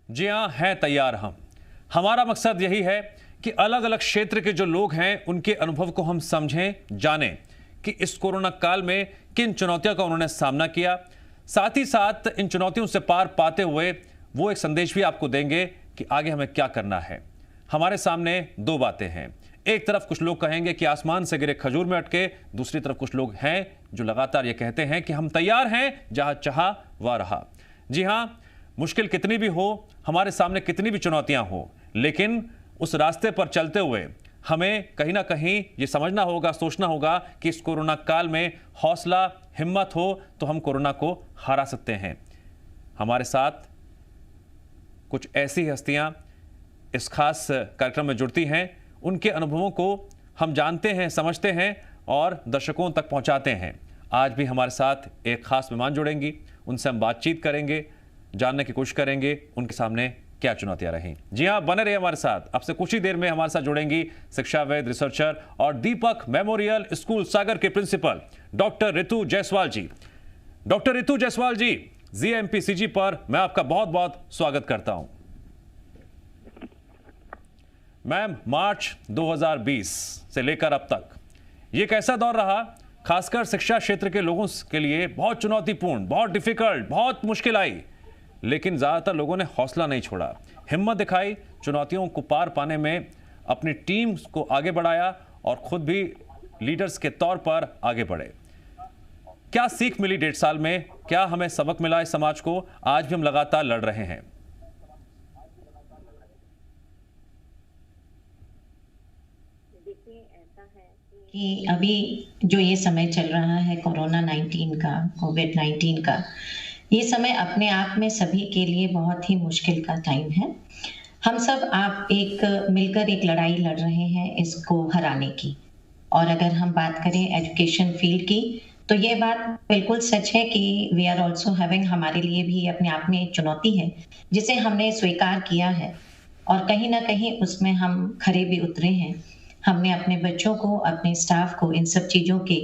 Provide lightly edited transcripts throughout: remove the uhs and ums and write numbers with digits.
जी हाँ, हैं तैयार हम। हमारा मकसद यही है कि अलग अलग क्षेत्र के जो लोग हैं उनके अनुभव को हम समझें, जानें कि इस कोरोना काल में किन चुनौतियों का उन्होंने सामना किया। साथ ही साथ इन चुनौतियों से पार पाते हुए वो एक संदेश भी आपको देंगे कि आगे हमें क्या करना है। हमारे सामने दो बातें हैं। एक तरफ कुछ लोग कहेंगे कि आसमान से गिरे खजूर में अटके, दूसरी तरफ कुछ लोग हैं जो लगातार ये कहते हैं कि हम तैयार हैं, जहां चाहा वहां रहा। जी हाँ, मुश्किल कितनी भी हो, हमारे सामने कितनी भी चुनौतियां हो, लेकिन उस रास्ते पर चलते हुए हमें कहीं ना कहीं ये समझना होगा, सोचना होगा कि इस कोरोना काल में हौसला, हिम्मत हो तो हम कोरोना को हरा सकते हैं। हमारे साथ कुछ ऐसी हस्तियां इस खास कार्यक्रम में जुड़ती हैं। उनके अनुभवों को हम जानते हैं, समझते हैं और दर्शकों तक पहुंचाते हैं। आज भी हमारे साथ एक खास मेहमान जुड़ेंगी, उनसे हम बातचीत करेंगे, जानने की कोशिश करेंगे उनके सामने क्या चुनौतियां रहीं। जी हां, बने रहिए हमारे साथ। अब से कुछ ही देर में हमारे साथ जुड़ेंगी शिक्षाविद, रिसर्चर और दीपक मेमोरियल स्कूल सागर के प्रिंसिपल डॉक्टर रितु जायसवाल जी। डॉक्टर रितु जायसवाल जी, जीएमपीसीजी पर मैं आपका बहुत बहुत स्वागत करता हूं। मैम, मार्च 2020 से लेकर अब तक ये कैसा दौर रहा, खासकर शिक्षा क्षेत्र के लोगों के लिए? बहुत चुनौतीपूर्ण, बहुत डिफिकल्ट, बहुत मुश्किल आई, लेकिन ज्यादातर लोगों ने हौसला नहीं छोड़ा, हिम्मत दिखाई, चुनौतियों को पार पाने में अपनी टीम को आगे बढ़ाया और खुद भी लीडर्स के तौर पर आगे बढ़े। क्या सीख मिली 1.5 साल में? क्या हमें सबक मिला इस समाज को? आज भी हम लगातार लड़ रहे हैं। कि अभी जो ये समय चल रहा है कोरोना 19 का, कोविड 19 का, ये समय अपने आप में सभी के लिए बहुत ही मुश्किल का टाइम है। हम सब आप मिलकर एक लड़ाई लड़ रहे हैं इसको हराने की। और अगर हम बात करें एजुकेशन फील्ड की, तो ये बात बिल्कुल सच है कि वी आर ऑल्सो हैविंग, हमारे लिए भी अपने आप में एक चुनौती है जिसे हमने स्वीकार किया है और कहीं ना कहीं उसमें हम खरे भी उतरे हैं। हमने अपने बच्चों को, अपने स्टाफ को इन सब चीज़ों के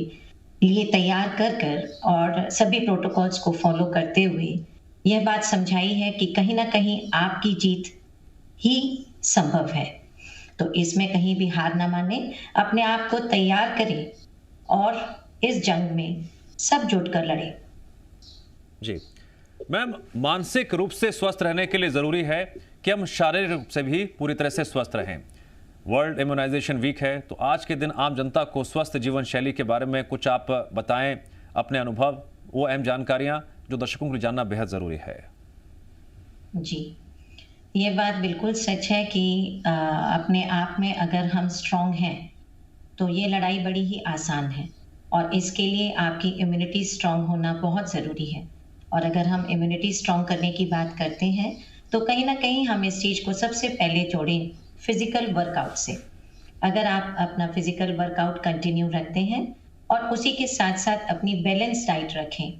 लिए तैयार कर कर और सभी प्रोटोकॉल्स को फॉलो करते हुए यह बात समझाई है कि कहीं ना कहीं आपकी जीत ही संभव है। तो इसमें कहीं भी हार ना माने, अपने आप को तैयार करें और इस जंग में सब जुटकर लड़े। जी मैम, मानसिक रूप से स्वस्थ रहने के लिए जरूरी है कि हम शारीरिक रूप से भी पूरी तरह से स्वस्थ रहें। वर्ल्ड इम्यूनाइजेशन वीक है, तो आज के दिन आम जनता को स्वस्थ जीवन शैली के बारे में कुछ आप बताएं, अपने अनुभव, वो अहम जानकारियां जो दर्शकों को जानना बेहद ज़रूरी है। जी, ये बात बिल्कुल सच है कि अपने आप में अगर हम स्ट्रांग हैं तो ये लड़ाई बड़ी ही आसान है और इसके लिए आपकी इम्यूनिटी स्ट्रांग होना बहुत ज़रूरी है। और अगर हम इम्यूनिटी स्ट्रांग करने की बात करते हैं तो कहीं ना कहीं हम इस चीज़ को सबसे पहले जोड़ें फिजिकल वर्कआउट से। अगर आप अपना फिजिकल वर्कआउट कंटिन्यू रखते हैं और उसी के साथ साथ अपनी बैलेंस डाइट रखें,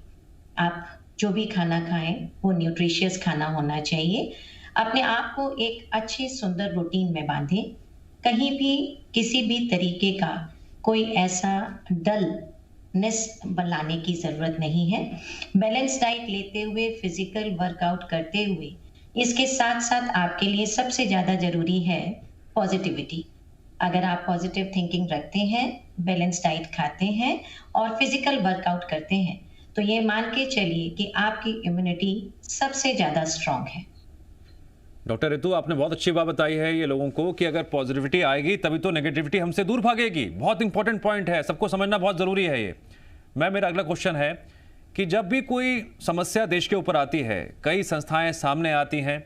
आप जो भी खाना खाएं वो न्यूट्रिशियस खाना होना चाहिए। अपने आप को एक अच्छे सुंदर रूटीन में बांधें। कहीं भी किसी भी तरीके का कोई ऐसा डलनेस लाने की ज़रूरत नहीं है। बैलेंस डाइट लेते हुए, फिजिकल वर्कआउट करते हुए, इसके साथ साथ आपके लिए सबसे ज़्यादा ज़रूरी है पॉजिटिविटी। अगर आप पॉजिटिव थिंकिंग रखते हैं, बैलेंस डाइट खाते हैं और फिजिकल वर्कआउट करते हैं, तो ये मान के चलिए कि आपकी इम्यूनिटी सबसे ज़्यादा स्ट्रांग है। डॉक्टर रितु, आपने बहुत अच्छी बात बताई है ये लोगों को कि अगर पॉजिटिविटी आएगी तभी तो नेगेटिविटी हमसे दूर भागेगी। बहुत इंपॉर्टेंट पॉइंट है, सबको समझना बहुत ज़रूरी है ये। मेरा अगला क्वेश्चन है कि जब भी कोई समस्या देश के ऊपर आती है, कई संस्थाएं सामने आती हैं,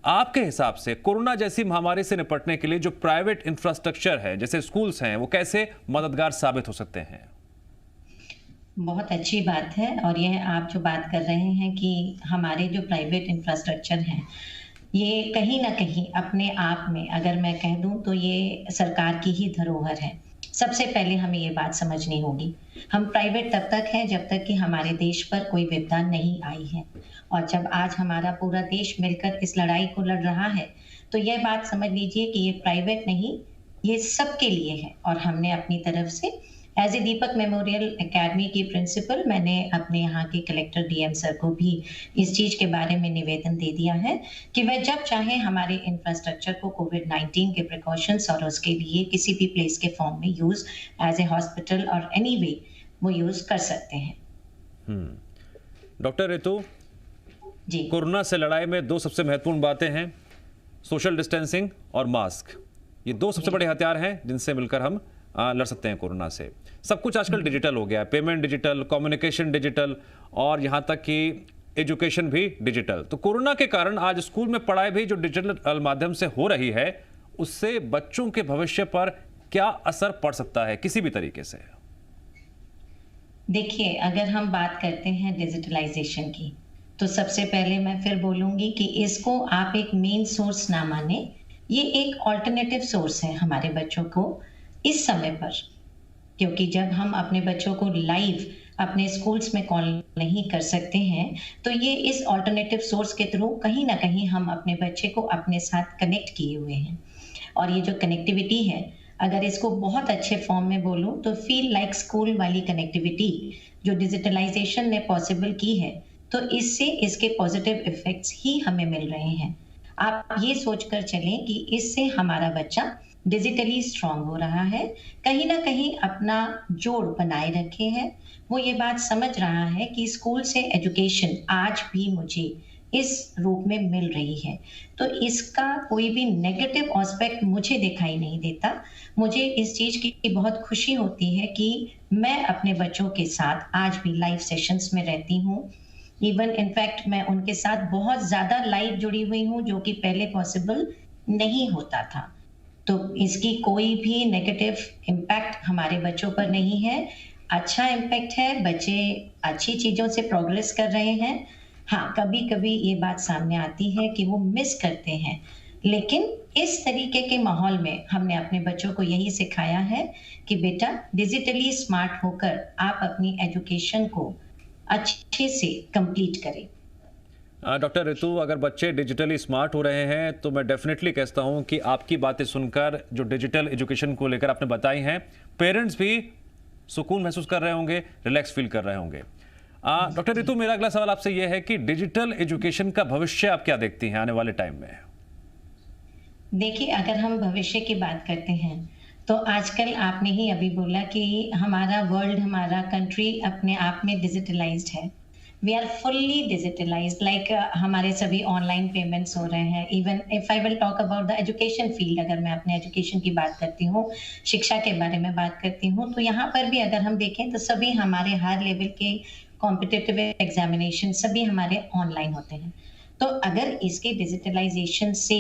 आपके हिसाब से कोरोना जैसी महामारी से निपटने के लिए जो प्राइवेट इंफ्रास्ट्रक्चर है, जैसे स्कूल्स हैं, वो कैसे मददगार साबित हो सकते हैं? बहुत अच्छी बात है और यह आप जो बात कर रहे हैं कि हमारे जो प्राइवेट इंफ्रास्ट्रक्चर हैं, ये कहीं न कहीं अपने आप में अगर मैं कह दूँ तो ये सरकार की ही धरोहर है। सबसे पहले हमें ये बात समझनी होगी। हम प्राइवेट तब तक हैं जब तक कि हमारे देश पर कोई विपदा नहीं आई है और जब आज हमारा पूरा देश मिलकर इस लड़ाई को लड़ रहा है, तो यह बात समझ लीजिए कि ये प्राइवेट नहीं, ये सबके लिए है और हमने अपनी तरफ से as a Deepak memorial academy की प्रिंसिपल मैंने अपने यहाँ के कलेक्टर डीएम सर को भी इस चीज के बारे में निवेदन दे दिया है कि वह जब चाहे हमारे इंफ्रास्ट्रक्चर को कोविड-19 के प्रिकॉशंस और उसके लिए किसी भी प्लेस के फॉर्म में यूज एज ए हॉस्पिटल और एनी वे वो यूज कर सकते हैं। डॉक्टर रितु जी, कोरोना से लड़ाई में दो सबसे महत्वपूर्ण बातें हैं, सोशल डिस्टेंसिंग और मास्क। ये दो सबसे बड़े हथियार हैं जिनसे मिलकर हम लड़ सकते हैं कोरोना से। सब कुछ आजकल डिजिटल हो गया है, पेमेंट डिजिटल, कम्युनिकेशन डिजिटल और यहाँ तक कि एजुकेशन भी डिजिटल। तो कोरोना के कारण आज स्कूल में पढ़ाई भी जो डिजिटल माध्यम से हो रही है, उससे बच्चों के भविष्य पर क्या असर पड़ सकता है किसी भी तरीके से? देखिए, अगर हम बात करते हैं डिजिटलाइजेशन की, तो सबसे पहले मैं फिर बोलूंगी कि इसको आप एक मेन सोर्स ना माने, ये एक ऑल्टरनेटिव सोर्स है हमारे बच्चों को इस समय पर, क्योंकि जब हम अपने बच्चों को लाइव अपने स्कूल्स में कॉल नहीं कर सकते हैं, तो ये इस ऑल्टरनेटिव सोर्स के थ्रू कहीं ना कहीं हम अपने बच्चे को अपने साथ कनेक्ट किए हुए हैं। और ये जो कनेक्टिविटी है, अगर इसको बहुत अच्छे फॉर्म में बोलूं तो फील लाइक स्कूल वाली कनेक्टिविटी जो डिजिटलाइजेशन ने पॉसिबल की है, तो इससे इसके पॉजिटिव इफेक्ट्स ही हमें मिल रहे हैं। आप ये सोचकर चलें कि इससे हमारा बच्चा डिजिटली स्ट्रांग हो रहा है, कहीं ना कहीं अपना जोड़ बनाए रखे है, वो ये बात समझ रहा है कि स्कूल से एजुकेशन आज भी मुझे इस रूप में मिल रही है, तो इसका कोई भी नेगेटिव एस्पेक्ट मुझे दिखाई नहीं देता। मुझे इस चीज की बहुत खुशी होती है कि मैं अपने बच्चों के साथ आज भी लाइव सेशंस में रहती हूँ। इवन इनफैक्ट मैं उनके साथ बहुत ज्यादा लाइव जुड़ी हुई हूँ, जो कि पहले पॉसिबल नहीं होता था। तो इसकी कोई भी नेगेटिव इम्पैक्ट हमारे बच्चों पर नहीं है, अच्छा इम्पैक्ट है, बच्चे अच्छी चीजों से प्रोग्रेस कर रहे हैं। हाँ, कभी कभी ये बात सामने आती है कि वो मिस करते हैं, लेकिन इस तरीके के माहौल में हमने अपने बच्चों को यही सिखाया है कि बेटा डिजिटली स्मार्ट होकर आप अपनी एजुकेशन को अच्छे से कंप्लीट करें। डॉक्टर रितु, अगर बच्चे डिजिटली स्मार्ट हो रहे हैं तो मैं डेफिनेटली कहता हूं कि आपकी बातें सुनकर जो डिजिटल एजुकेशन को लेकर आपने बताई हैं, पेरेंट्स भी सुकून महसूस कर रहे होंगे, रिलैक्स फील कर रहे होंगे। डॉक्टर रितु, मेरा अगला सवाल आपसे यह है कि डिजिटल एजुकेशन का भविष्य आप क्या देखती हैं आने वाले टाइम में? देखिए, अगर हम भविष्य की बात करते हैं तो आजकल आपने ही अभी बोला कि हमारा वर्ल्ड, हमारा कंट्री अपने आप में डिजिटलाइज्ड है। We are fully digitalized, like हमारे सभी ऑनलाइन पेमेंट्स हो रहे हैं। Even if I will talk about the education field, अगर मैं अपने एजुकेशन की बात करती हूँ, शिक्षा के बारे में बात करती हूँ, तो यहाँ पर भी अगर हम देखें तो सभी हमारे हर लेवल के कॉम्पिटिटिव एग्जामिनेशन सभी हमारे ऑनलाइन होते हैं। तो अगर इसके डिजिटलाइजेशन से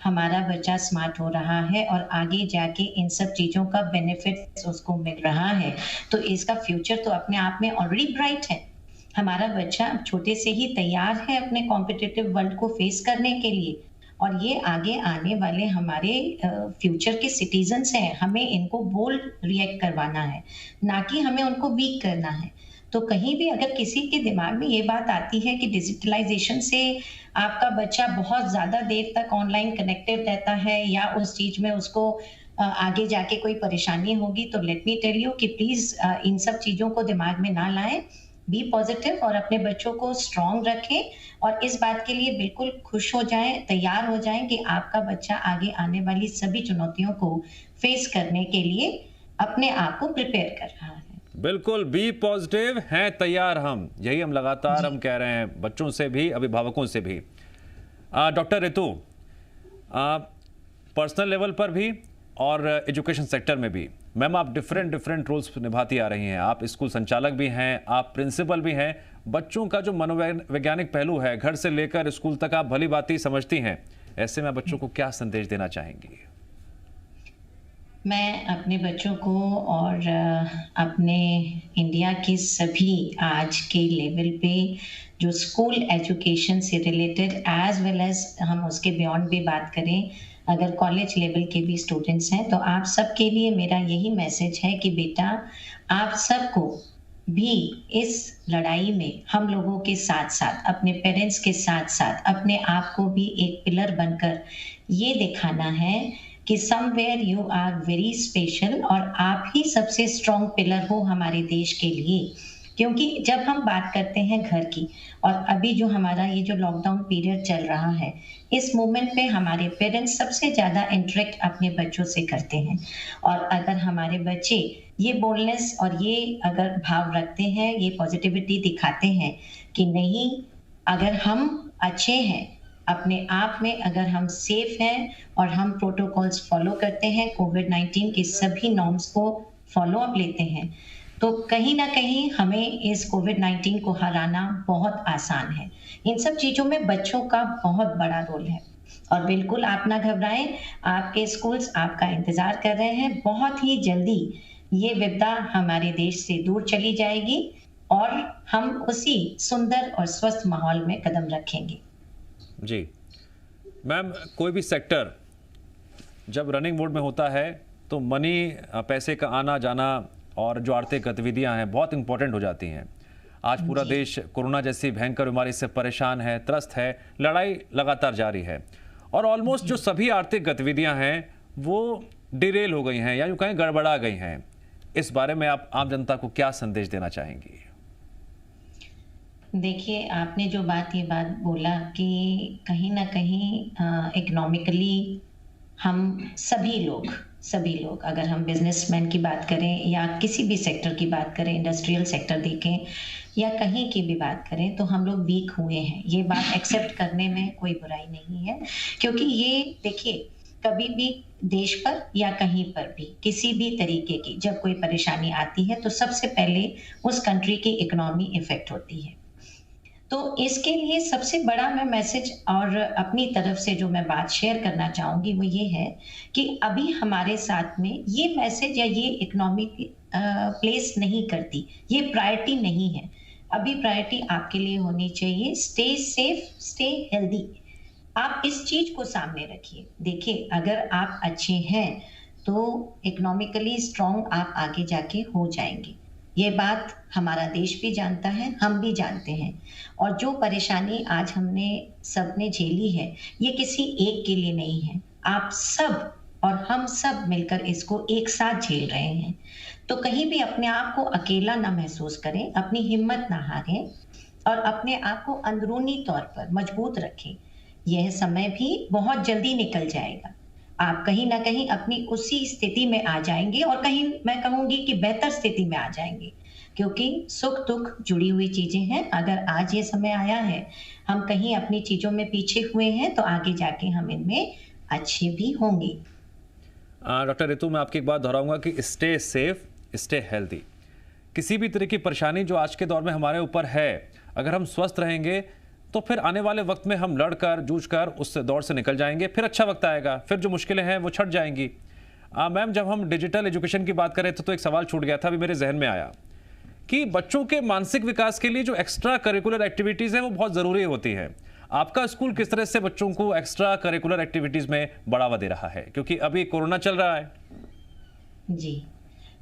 हमारा बच्चा स्मार्ट हो रहा है और आगे जाके इन सब चीजों का बेनिफिट उसको मिल रहा है, तो इसका फ्यूचर तो अपने आप में ऑलरेडी ब्राइट है। हमारा बच्चा छोटे से ही तैयार है अपने कॉम्पिटिटिव वर्ल्ड को फेस करने के लिए, और ये आगे आने वाले हमारे फ्यूचर के सिटीजन्स हैं। हमें इनको बोल्ड रिएक्ट करवाना है, ना कि हमें उनको वीक करना है। तो कहीं भी अगर किसी के दिमाग में ये बात आती है कि डिजिटलाइजेशन से आपका बच्चा बहुत ज्यादा देर तक ऑनलाइन कनेक्टेड रहता है या उस चीज में उसको आगे जाके कोई परेशानी होगी, तो लेट मी टेल यू कि प्लीज इन सब चीजों को दिमाग में ना लाएं। बी पॉजिटिव और अपने बच्चों को स्ट्रांग रखें, और इस बात के लिए बिल्कुल खुश हो जाएं, तैयार हो जाएं कि आपका बच्चा आगे आने वाली सभी चुनौतियों को फेस करने के लिए अपने आप को प्रिपेयर कर रहा है। बिल्कुल, बी पॉजिटिव, हैं तैयार हम, यही हम लगातार हम कह रहे हैं बच्चों से भी, अभिभावकों से भी। डॉक्टर रितु, पर्सनल लेवल पर भी और एजुकेशन सेक्टर में भी मैम आप डिफरेंट रोल्स निभाती आ रही हैं। आप स्कूल संचालक भी हैं, आप प्रिंसिपल भी हैं। बच्चों का जो मनोवैज्ञानिक पहलू है, घर से लेकर स्कूल तक आप भली बात ही समझती हैं। ऐसे में बच्चों को क्या संदेश देना चाहेंगी? मैं अपने बच्चों को और अपने इंडिया के सभी आज के लेवल पे जो स्कूल एजुकेशन से रिलेटेड एज वेल एज हम उसके बियॉन्ड भी बात करें, अगर कॉलेज लेवल के भी स्टूडेंट्स हैं, तो आप सबके लिए मेरा यही मैसेज है कि बेटा आप सबको भी इस लड़ाई में हम लोगों के साथ साथ, अपने पेरेंट्स के साथ साथ, अपने आप को भी एक पिलर बनकर ये दिखाना है कि somewhere you are very special और आप ही सबसे स्ट्रॉन्ग पिलर हो हमारे देश के लिए। क्योंकि जब हम बात करते हैं घर की और अभी जो हमारा ये जो लॉकडाउन पीरियड चल रहा है, इस मोमेंट पे हमारे पेरेंट्स सबसे ज़्यादा इंटरेक्ट अपने बच्चों से करते हैं। और अगर हमारे बच्चे ये बोल्डनेस और ये अगर भाव रखते हैं, ये पॉजिटिविटी दिखाते हैं कि नहीं, अगर हम अच्छे हैं, अपने आप में अगर हम सेफ हैं और हम प्रोटोकॉल्स फॉलो करते हैं, कोविड-19 के सभी नॉर्म्स को फॉलो अप लेते हैं, तो कहीं न कहीं हमें इस कोविड-19 को हराना बहुत आसान है। इन सब चीज़ों में बच्चों का बहुत बड़ा रोल है। और बिल्कुल आप ना घबराएँ, आपके स्कूल्स आपका इंतज़ार कर रहे हैं। बहुत ही जल्दी ये विपदा हमारे देश से दूर चली जाएगी और हम उसी सुंदर और स्वस्थ माहौल में कदम रखेंगे। जी मैम, कोई भी सेक्टर जब रनिंग मोड में होता है तो मनी, पैसे का आना जाना और जो आर्थिक गतिविधियां हैं बहुत इंपॉर्टेंट हो जाती हैं। आज पूरा जी, देश कोरोना जैसी भयंकर बीमारी से परेशान है, त्रस्त है, लड़ाई लगातार जारी है और ऑलमोस्ट जो जी। सभी आर्थिक गतिविधियां हैं वो डिरेल हो गई हैं या यूँ कहें गड़बड़ा गई हैं। इस बारे में आप आम जनता को क्या संदेश देना चाहेंगी? देखिए, आपने जो ये बात बोला कि कहीं न कहीं इकोनॉमिकली हम सभी लोग अगर हम बिज़नेसमैन की बात करें या किसी भी सेक्टर की बात करें, इंडस्ट्रियल सेक्टर देखें या कहीं की भी बात करें, तो हम लोग वीक हुए हैं। ये बात एक्सेप्ट करने में कोई बुराई नहीं है, क्योंकि ये देखिए, कभी भी देश पर या कहीं पर भी किसी भी तरीके की जब कोई परेशानी आती है, तो सबसे पहले उस कंट्री की इकोनॉमी इफ़ेक्ट होती है। तो इसके लिए सबसे बड़ा मैं मैसेज और अपनी तरफ से जो मैं बात शेयर करना चाहूँगी वो ये है कि अभी हमारे साथ में ये मैसेज या ये इकोनॉमी प्लेस नहीं करती, ये प्रायोरिटी नहीं है। अभी प्रायोरिटी आपके लिए होनी चाहिए स्टे सेफ, स्टे हेल्दी। आप इस चीज़ को सामने रखिए। देखिए, अगर आप अच्छे हैं, तो इकोनॉमिकली स्ट्रॉन्ग आप आगे जाके हो जाएँगे। ये बात हमारा देश भी जानता है, हम भी जानते हैं। और जो परेशानी आज हमने सबने झेली है, ये किसी एक के लिए नहीं है। आप सब और हम सब मिलकर इसको एक साथ झेल रहे हैं। तो कहीं भी अपने आप को अकेला ना महसूस करें, अपनी हिम्मत ना हारें और अपने आप को अंदरूनी तौर पर मजबूत रखें। यह समय भी बहुत जल्दी निकल जाएगा। आप कहीं न कहीं अपनी उसी स्थिति में आ जाएँगे और कहीं मैं कहूँगी कि बेहतर स्थिति में आ जाएँगे। क्योंकि सुख-दुःख जुड़ी हुई चीज़ें हैं। अगर आज ये समय आया है, हम कहीं अपनी चीज़ों में पीछे हुए हैं, तो आगे जाके हम इनमें अच्छे भी होंगे। डॉक्टर रितु, मैं आपकी एक बात दोहराऊंगा कि स्टे सेफ, स्टे हेल्दी। किसी भी तरह की परेशानी जो आज के दौर में हमारे ऊपर है, अगर हम स्वस्थ रहेंगे तो फिर आने वाले वक्त में हम लड़कर जूझकर उस दौर से निकल जाएंगे। फिर अच्छा वक्त आएगा, फिर जो मुश्किलें हैं वो छट जाएंगी। मैम, जब हम डिजिटल एजुकेशन की बात करें तो एक सवाल छूट गया था, अभी मेरे जहन में आया कि बच्चों के मानसिक विकास के लिए जो एक्स्ट्रा करिकुलर एक्टिविटीज़ हैं वो बहुत ज़रूरी होती है। आपका स्कूल किस तरह से बच्चों को एक्स्ट्रा करिकुलर एक्टिविटीज़ में बढ़ावा दे रहा है, क्योंकि अभी कोरोना चल रहा है? जी।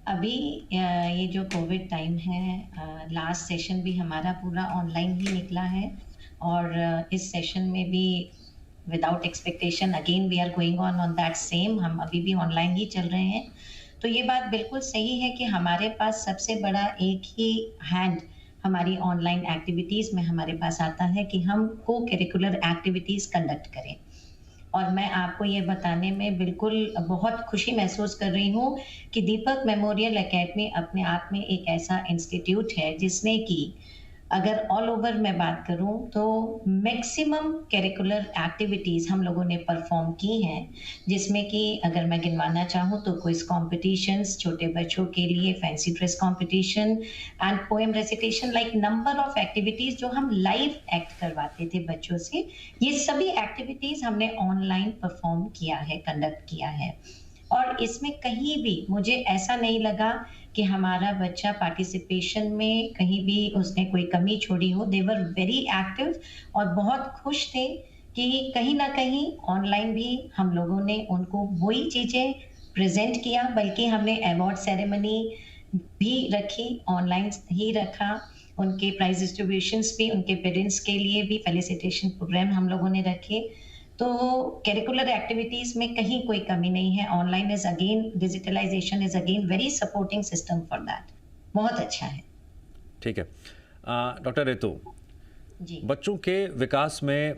अभी ये जो कोविड टाइम है, लास्ट सेशन भी हमारा पूरा ऑनलाइन ही निकला है और इस सेशन में भी without expectation again we are going on on that same, हम अभी भी ऑनलाइन ही चल रहे हैं। तो ये बात बिल्कुल सही है कि हमारे पास सबसे बड़ा एक ही हैंड हमारी ऑनलाइन एक्टिविटीज़ में हमारे पास आता है कि हम को करिकुलर एक्टिविटीज़ कंडक्ट करें। और मैं आपको ये बताने में बिल्कुल बहुत खुशी महसूस कर रही हूँ कि दीपक मेमोरियल एकेडमी अपने आप में एक ऐसा इंस्टीट्यूट है जिसने कि अगर ऑल ओवर मैं बात करूँ तो मैक्सिमम करिकुलर एक्टिविटीज़ हम लोगों ने परफॉर्म की हैं, जिसमें कि अगर मैं गिनवाना चाहूँ तो क्विज़ कॉम्पिटिशन्स, छोटे बच्चों के लिए fancy dress competition and poem recitation, like number of activities जो हम लाइव एक्ट करवाते थे बच्चों से, ये सभी एक्टिविटीज़ हमने ऑनलाइन परफॉर्म किया है, कंडक्ट किया है। और इसमें कहीं भी मुझे ऐसा नहीं लगा कि हमारा बच्चा पार्टिसिपेशन में कहीं भी उसने कोई कमी छोड़ी हो। दे वर वेरी एक्टिव और बहुत खुश थे कि कहीं न कहीं ऑनलाइन भी हम लोगों ने उनको वही चीज़ें प्रेज़ेंट किया, बल्कि हमने अवार्ड सेरेमनी भी रखी, ऑनलाइन ही रखा। उनके प्राइज़ डिस्ट्रीब्यूशंस भी, उनके पेरेंट्स के लिए भी फेलिसिटेशन प्रोग्राम हम लोगों ने रखे। तो करिकुलर एक्टिविटीज़ में कहीं कोई कमी नहीं है। Online is again digitalization is again very supporting system for that. बहुत अच्छा है। ठीक है। डॉक्टर रितु, जी, बच्चों के विकास में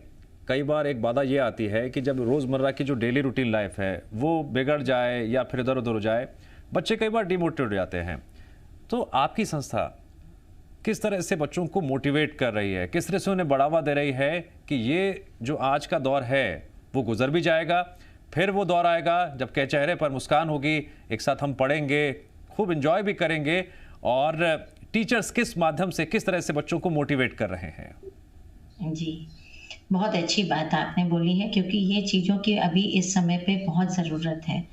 कई बार एक बाधा ये आती है कि जब रोज़मर्रा की जो डेली रूटीन लाइफ है वो बिगड़ जाए या फिर इधर उधर हो जाए, बच्चे कई बार डिमोटिवेट हो जाते हैं। तो आपकी संस्था किस तरह से बच्चों को मोटिवेट कर रही है, किस तरह से उन्हें बढ़ावा दे रही है कि ये जो आज का दौर है वो गुजर भी जाएगा, फिर वो दौर आएगा जब के चेहरे पर मुस्कान होगी, एक साथ हम पढ़ेंगे, खूब इंजॉय भी करेंगे। और टीचर्स किस माध्यम से, किस तरह से बच्चों को मोटिवेट कर रहे हैं? जी। बहुत अच्छी बात आपने बोली है क्योंकि ये चीज़ों की अभी इस समय पे बहुत ज़रूरत है।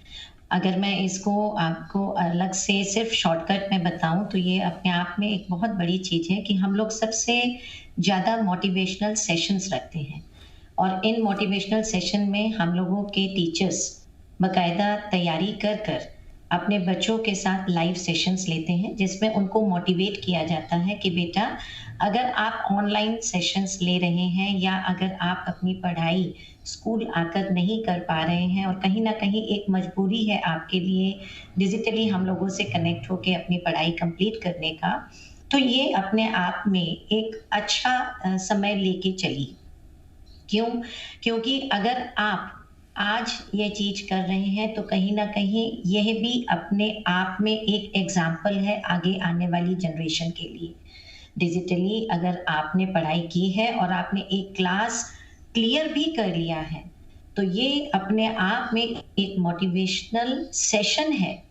अगर मैं इसको आपको अलग से सिर्फ़ शॉर्टकट में बताऊँ तो ये अपने आप में एक बहुत बड़ी चीज़ है कि हम लोग सबसे ज़्यादा मोटिवेशनल सेशंस रखते हैं और इन मोटिवेशनल सेशन में हम लोगों के टीचर्स बाकायदा तैयारी कर अपने बच्चों के साथ लाइव सेशंस लेते हैं जिसमें उनको मोटिवेट किया जाता है कि बेटा अगर आप ऑनलाइन सेशंस ले रहे हैं या अगर आप अपनी पढ़ाई स्कूल आकर नहीं कर पा रहे हैं और कहीं न कहीं एक मजबूरी है आपके लिए डिजिटली हम लोगों से कनेक्ट होके अपनी पढ़ाई कंप्लीट करने का, तो ये अपने आप में एक अच्छा समय लेके चलिए। क्यों? क्योंकि अगर आप आज ये चीज़ कर रहे हैं तो कहीं न कहीं यह भी अपने आप में एक एग्ज़ाम्पल है आगे आने वाली जनरेशन के लिए। डिजिटली अगर आपने पढ़ाई की है और आपने एक क्लास क्लियर भी कर लिया है, तो ये अपने आप में एक मोटिवेशनल सेशन है।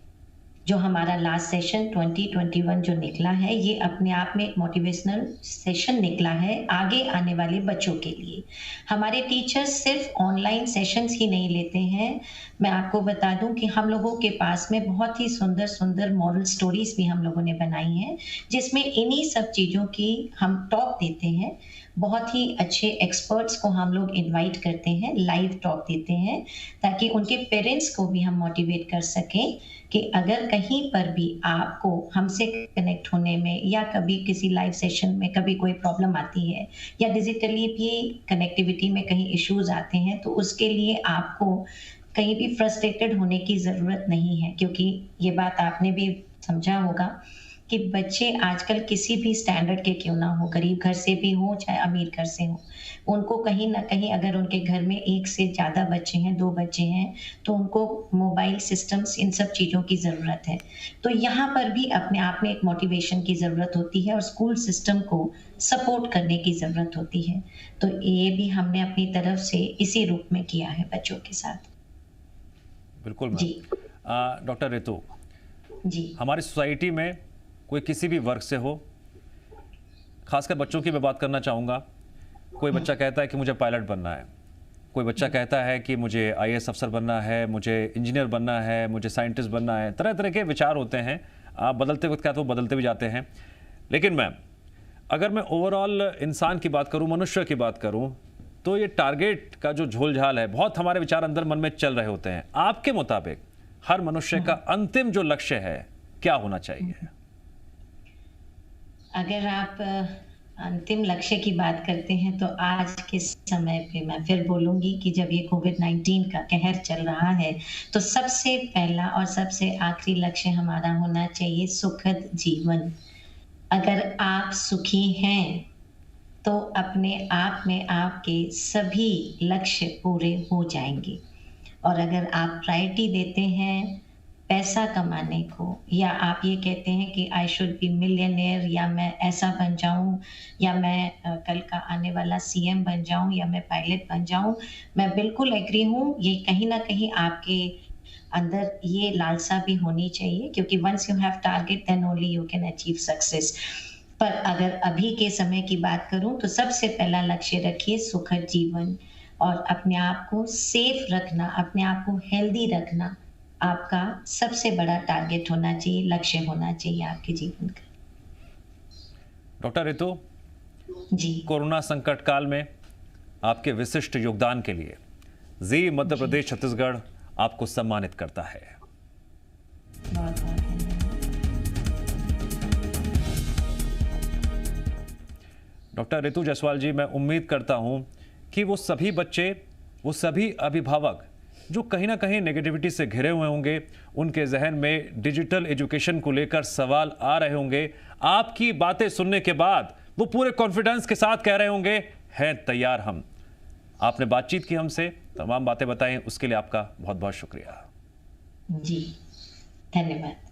जो हमारा लास्ट सेशन 2021 जो निकला है, ये अपने आप में एक मोटिवेशनल सेशन निकला है आगे आने वाले बच्चों के लिए। हमारे टीचर्स सिर्फ़ ऑनलाइन सेशंस ही नहीं लेते हैं। मैं आपको बता दूँ कि हम लोगों के पास में बहुत ही सुंदर-सुंदर मॉरल स्टोरीज़ भी हम लोगों ने बनाई हैं, जिसमें इन्हीं सब चीज़ों की हम टॉक देते हैं। बहुत ही अच्छे एक्सपर्ट्स को हम लोग इनवाइट करते हैं, लाइव टॉक देते हैं, ताकि उनके पेरेंट्स को भी हम मोटिवेट कर सकें कि अगर कहीं पर भी आपको हमसे कनेक्ट होने में या कभी किसी लाइव सेशन में कभी कोई प्रॉब्लम आती है या डिजिटली भी कनेक्टिविटी में कहीं इश्यूज आते हैं, तो उसके लिए आपको कहीं भी फ्रस्ट्रेटेड होने की ज़रूरत नहीं है, क्योंकि ये बात आपने भी समझा होगा कि बच्चे आजकल किसी भी स्टैंडर्ड के क्यों ना हो, गरीब घर से भी हो चाहे अमीर घर से हो, उनको कहीं न कहीं अगर उनके घर में 1 से ज़्यादा बच्चे हैं, 2 बच्चे हैं, तो उनको मोबाइल सिस्टम्स इन सब चीज़ों की ज़रूरत है। तो यहाँ पर भी अपने आप में एक मोटिवेशन की ज़रूरत होती है और स्कूल सिस्टम को सपोर्ट करने की ज़रूरत होती है। तो ये भी हमने अपनी तरफ से इसी रूप में किया है बच्चों के साथ। बिल्कुल मैम। जी, डॉक्टर रितु, जी। हमारी सोसाइटी में कोई किसी भी वर्ग से हो, खासकर बच्चों की मैं बात करना चाहूँगा। कोई बच्चा कहता है कि मुझे पायलट बनना है, कोई बच्चा कहता है कि मुझे आईएएस अफसर बनना है, मुझे इंजीनियर बनना है, मुझे साइंटिस्ट बनना है। तरह तरह के विचार होते हैं। आप बदलते वक्त क्या तो बदलते भी जाते हैं। लेकिन मैम, अगर मैं ओवरऑल इंसान की बात करूँ, मनुष्य की बात करूँ, तो ये टारगेट का जो झोलझाल है, बहुत हमारे विचार अंदर मन में चल रहे होते हैं। आपके मुताबिक हर मनुष्य का अंतिम जो लक्ष्य है क्या होना चाहिए? अगर आप अंतिम लक्ष्य की बात करते हैं तो आज के समय पे मैं फिर बोलूँगी कि जब ये कोविड-19 का कहर चल रहा है, तो सबसे पहला और सबसे आखिरी लक्ष्य हमारा होना चाहिए सुखद जीवन। अगर आप सुखी हैं, तो अपने आप में आपके सभी लक्ष्य पूरे हो जाएँगे। और अगर आप प्रायोरिटी देते हैं पैसा कमाने को, या आप ये कहते हैं कि आई शुड बी मिलियनेयर, या मैं ऐसा बन जाऊं, या मैं कल का आने वाला सीएम बन जाऊं, या मैं पायलट बन जाऊं, मैं बिल्कुल एग्री हूँ। ये कहीं ना कहीं आपके अंदर ये लालसा भी होनी चाहिए, क्योंकि once you have target then only you can achieve success. पर अगर अभी के समय की बात करूं तो सबसे पहला लक्ष्य रखिए सुखद जीवन, और अपने आप को सेफ रखना, अपने आप को हेल्दी रखना आपका सबसे बड़ा टारगेट होना चाहिए, लक्ष्य होना चाहिए आपके जीवन का। डॉक्टर रितु, जी, कोरोना संकट काल में आपके विशिष्ट योगदान के लिए जी मध्य प्रदेश छत्तीसगढ़ आपको सम्मानित करता है। बहुत बहुत धन्यवाद। डॉक्टर रितु जायसवाल जी, मैं उम्मीद करता हूं कि वो सभी बच्चे वो सभी अभिभावक जो कहीं ना कहीं नेगेटिविटी से घिरे हुए होंगे, उनके जहन में डिजिटल एजुकेशन को लेकर सवाल आ रहे होंगे, आपकी बातें सुनने के बाद वो पूरे कॉन्फिडेंस के साथ कह रहे होंगे हैं तैयार हम। आपने बातचीत की हमसे, तमाम बातें बताएं, उसके लिए आपका बहुत बहुत शुक्रिया। जी, धन्यवाद।